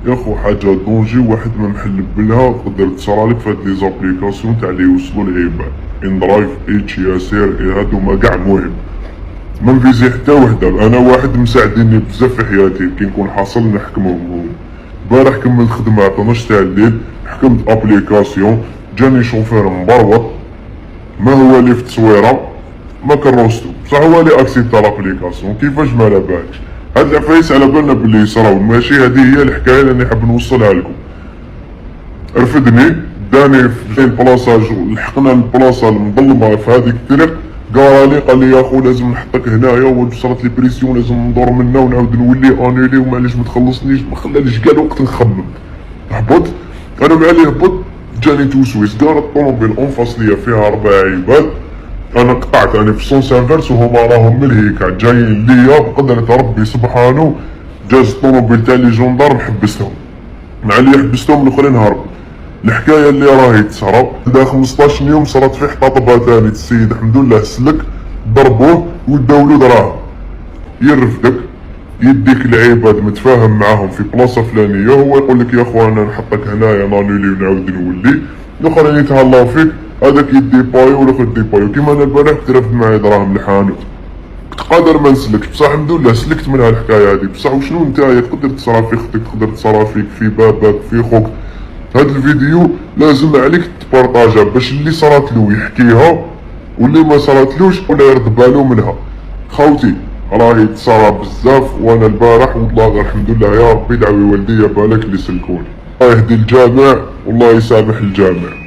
يا خو حاجه دونجي واحد ما محلب بلها تقدر تصرالك في هاد لي زابليكاسيون تاع لي يوصلوا العباد ان درايف اتش ياسير هادو ما كاع مهم. ما نفيزي حتى وحده، انا واحد مساعديني بزاف في حياتي كي نكون حاصل نحكمهم. البارح كملت خدمه على 12 تاع الليل، حكمت ابليكاسيون، جاني شوفير مبروط ما هو لي في التصويره ما كروستو بصح هو لي اكسيبتا لابليكاسيون. كيفاش ما على بالكش؟ هاد العفايس على بالنا بلي يصراو، ماشي هادي هي الحكايه اللي نحب نوصلها لكم. رفدني داني في البلاصه، لحقنا البلاصه المظلمه في هذيك الطريق، قال لي يا خو لازم نحطك هنايا وصلت لي بريسيون لازم ندور منا ونعاود نولي انيلي ومعليش ما تخلصنيش، ما خلانيش كاع الوقت نخمم. هبط انا مع اللي هبط جاني توسويس، دارت طوموبيل اون فاس ليا فيها 4 عباد، انا قطعت انا في سونس انفيرس وهما راهم من هيك جايين ليا بقدرة ربي سبحانه. جاز الطوموبيل تاع لي جوندارم حبستهم، مع اللي حبستهم الاخرين هربوا. الحكايه اللي راهي تصرا دا 15 يوم صرات فيه حطابه ثاني، السيد الحمد لله سلك، ضربوه وداو له دراهم. يرفدك يديك العباد متفاهم معاهم في بلاصه فلانيه، هو يقول لك يا اخوانا نحطك هنايا نانولي ونعاود نولي، الاخرين يتهلاو فيك، هذاك يدي بايو والاخر يدي بايو. كيما انا البارح كنت رافد معايا دراهم الحانوت، كنت قادر ما نسلكش بصح الحمد لله سلكت منها الحكايه هذه. بصح وشنو نتايا تقدر تصرا في اختك، تقدر تصرا فيك في بابك في خوك. هاد الفيديو لازم عليك تبارطاجها باش اللي صرات له يحكيها واللي ما صراتلوش ولا يرد بالو منها. خوتي راهي تصرا بزاف، وانا البارح والله غير الحمد لله يا ربي دعوي والديا بالك اللي سلكوني. الله يهدي الجامع والله يسامح الجامع.